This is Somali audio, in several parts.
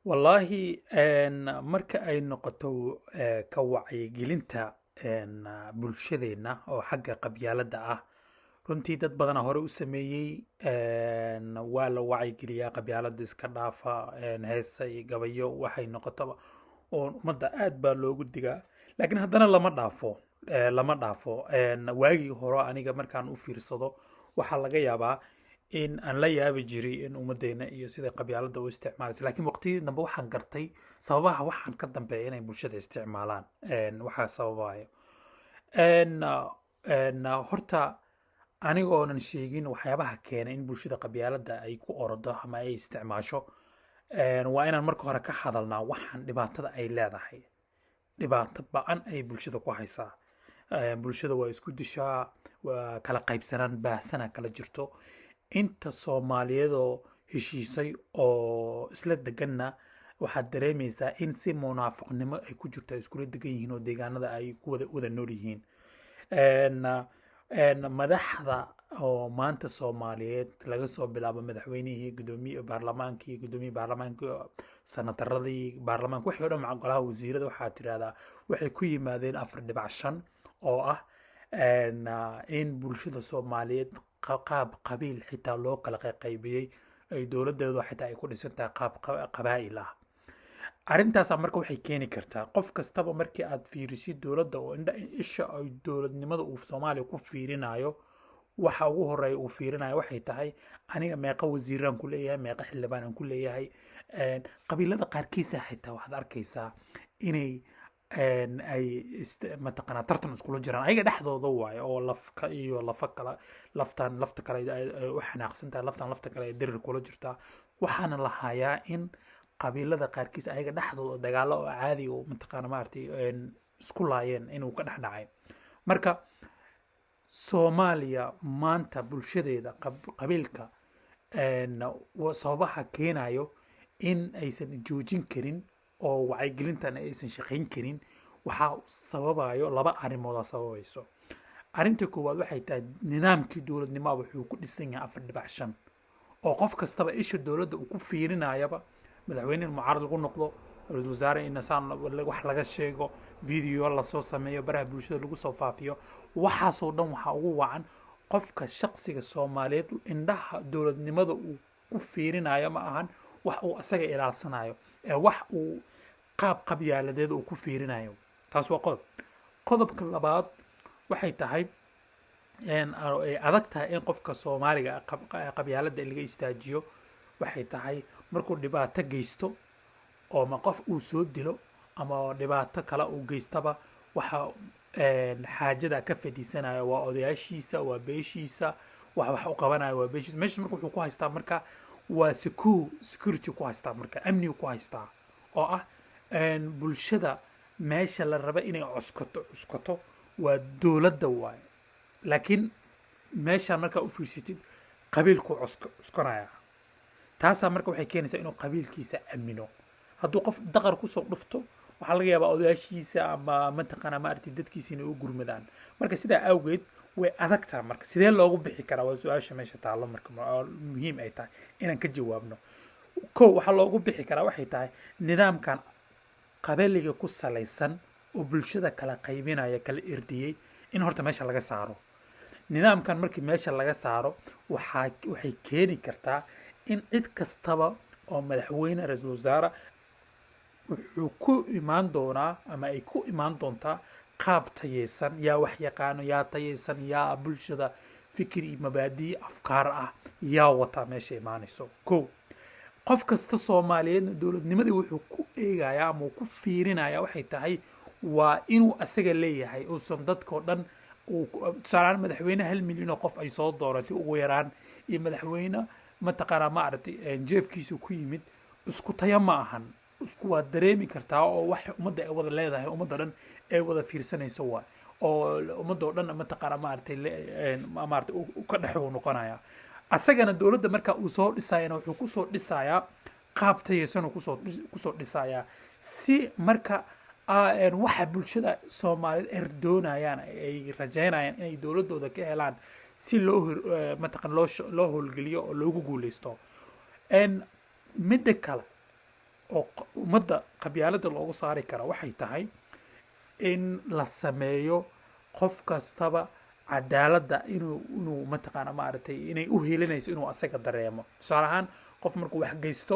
والله marka ay noqoto ka wacyigelinta bulshadeena oo xagga qabyaaladda ah runtii dad badana hore u sameeyey waa la wacyigeliyaa qabyaaladda iska dhaafa heesa iyo gabayo waxay noqotaba oon ummadda aad baa loogu digaa laakiin haddana lama dhaafo waagii hore aniga markaan u fiirsado waxaa laga yaabaa in aan la yaabi jiray in ummaddeena iyo sida qabyaaladda u isticmaalaysa laakiin waqtiyadii dambe waxaan gartay sababaha waxaan ka dambeeya inay bulshada isticmaalaan waxaa sababayo horta anigoonan sheegin waxyaabaha keena in bulshada qabyaaladda ay ku orodo ama ay isticmaasho waa inaan marka hore ka hadalnaa waxaan dhibaatada ay leedahay dhibaato ba'an ay bulshada ku haysaa bulshada waa isku dishaa waa kala qaybsanaan baahsana kala jirto inta Soomaaliyeedoo heshiisay oo isla deganna waxaad dareemaysaa in si munaafiqnimo ay ku jirto ay iskula degan yihiin oo deegaanada ay ku wada nool yihiin madaxda oo maanta Soomaaliyeed laga soo bilaabo madaxweynihii gudoomiye baarlamaanka sanataradii baarlamaanka wixii oo dhan maca golaha wasiirada waxaa tirahdaa waxay ku yimaadeen 4.5 oo ah in bulshada Soomaaliyeed qaab qabiil xitaa loo kala qaybiyey ay dowladeedu xitaa ay ku dhisan tahay qaab qabaa'il ah arrintaas marka waxay keeni kartaa qof kastaba markii aad fiirisid dowladda oo isha ay dowladnimada uu Soomaaliya ku fiirinayo waxa ugu horeeya uu fiirinayo waxay tahay aniga meeqa wasiiraan ku leeyahay meeqa xildhibaan aan ku leeyahay qabiilada qaarkiisa xitaa waxaad arkaysaa inay ay mataqaanaa tartan iskula jiraan ayaga dhexdooda waaye oo lafka iyo lafta kale ay u xanaaqsan tahay lafta kale ay dirir kula jirtaa waxaana la hayaa in qabiilada qaarkiis ayaga dhexdooda dagaalo oo caadi oo mataqaana maartay isku laayeen inuu ka dhex dhacay marka Soomaaliya maanta bulshadeeda qabiilka sababaha keenayo in aysan joojin karin oo wacyigelintan aysan shaqayn karin waxaa sababayo laba arrimood sababayso arrinta koowaad waxay tahay nidaamkii dowladnimada wuxuu ku dhisan yahay 4.5 oo qof kastaba isha dowladda uu ku fiirinayaba madaxweyne mucaarad lagu noqdo ra'iisul wasaare in saan wax laga sheego video la soo sameeyo baraha bulshada lagu soo faafiyo waxaasoo dhan waxa ugu wacan qofka shakhsiga Soomaaliyeed indhaha dowladnimada uu ku fiirinayo ma ahan wax uu asaga ilaalsanayo wax uu qaab qabyaaladeed uu ku fiirinayo taas waa qodobka labaad waxay tahay ay adag tahay in qofka Soomaaliga qabyaaladda laga istaajiyo waxay tahay markuu dhibaato geysto oo ma qof uu soo dilo ama dhibaato kale uu geystaba waxa xaajada ka fadhiisanayo waa odayaashiisa waa beeshiisa wax u qabanayo waa beeshiisa meesha marka wuxuu ku haystaa marka waa security ku haystaa marka amni ku haystaa oo ah bulshada meesha la raba inay cuskato waa dowladda waay laakiin meesha marka u fiirsatid qabiilku cuskanaya taasa marka waxay keenaysaa inuu qabiilkiisa amino hadduu qof daqar ku soo dhufto waxaa laga yaabaa odayaashiisa ama mataqaana maartay dadkiisa inay u gurmadaan marka sidaa awgeed way adagtaa marka sidee loogu bixi karaa waa su'aasha meesha taalo marka muhiim ay tahay inaan ka jawaabno waxaa loogu bixi karaa waxay tahay nidaamkan qabeeliga ku salaysan oo bulshada kala qaybinaya kala irdiyey in horta meesha laga saaro nidaamkan markii meesha laga saaro waxay keeni kartaa in cid kastaba oo madaxweyne ra'iisul wasaare wuxuu ku imaan doonaa ama ay ku imaan doontaa qaab tayeysan yaa wax yaqaano yaa tayeysan yaa bulshada fikir iyo mabaadi afkaar ah yaa wata meesha imaanayso qof kasta Soomaaliyeed dowladnimadii wuxuu ku eegayaa ama ku fiirinayaa waxay tahay waa inuu asaga leeyahay oo san dadkoo dhan tusaalaan madaxweyne 1 milyan oo qof ay soo dooratay ugu yaraan iyo madaxweyne mataqaana ma aragtay jeebkiisu ku yimid isku tayo ma ahan isku waa dareemi kartaa oo wax ummadda ay wada leedahay ummadda dhan ay wada fiirsanayso waa oo ummadda dhan mataqaana ma aragtay ka dhaxo noqonaya asagana dowladda marka uu soo dhisayna wuxuu ku soo dhisayaa qaab tayeysan ku soo dhisayaa si marka waxa bulshada Soomaaliyeed doonayaan ay rajaynayaan inay dowladooda ka helaan si loo mataqan loo howlgeliyo oo loogu guuleysto midda kale oo ummadda qabyaalada loogu saari kara waxay tahay in la sameeyo qof kastaba cadaaladda inuu mataqaana maaragtay inay u helinayso inuu asaga dareemo tusaale ahaan qof markuu wax geysto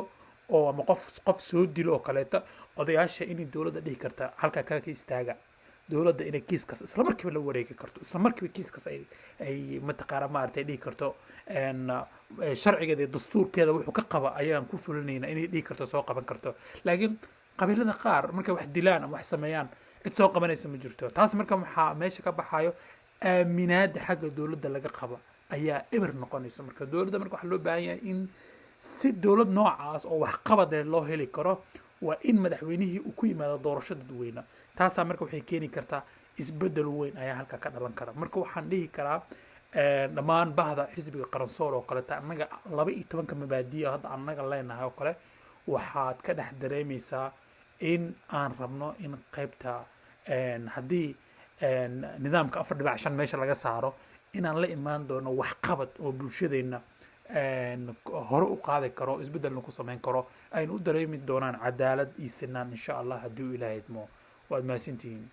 oo ama qof soo dilo oo kaleeta odayaasha inay dowladda dhihi karta halkaa kaga istaaga dowladda inay kiiskas isla markiiba la wareegi karto isla markiiba kiiskas ay mataqaana maaragtay dhihi karto sharcigeeda iyo dastuurkeeda wuxuu ka qaba ayaan ku fulinayna inay dhihi karto soo qaban karto laakiin qabiilada qaar markay wax dilaan ama wax sameeyaan cid soo qabanaysa ma jirto taas marka waxaa meesha ka baxayo aaminaada xagga dowladda laga qaba ayaa eber noqonaysa marka dowladda marka waxaa loo baahan yahay in si dowlad noocaas oo waxqabad leh loo heli karo waa in madaxweynihii uu ku yimaado doorasho dadweyne taasaa marka waxay keeni kartaa isbedel weyn ayaa halka ka dhalan kara marka waxaan dhihi karaa dhammaan bahda xisbiga qaransool oo kaleeta annaga 12 mabaadiyo hadda annaga leenahay oo kale waxaad ka dhex dareemaysaa in aan rabno in qaybta haddii nidaamka 4.5 meesha laga saaro inaan la imaan doono waxqabad oo bulshadeenna hore u qaadi karo isbedelna ku samayn karo aynu u dareemi doonaan cadaalad iyo sinaan insha allah haddii ilaahay idmo waad mahadsantihiin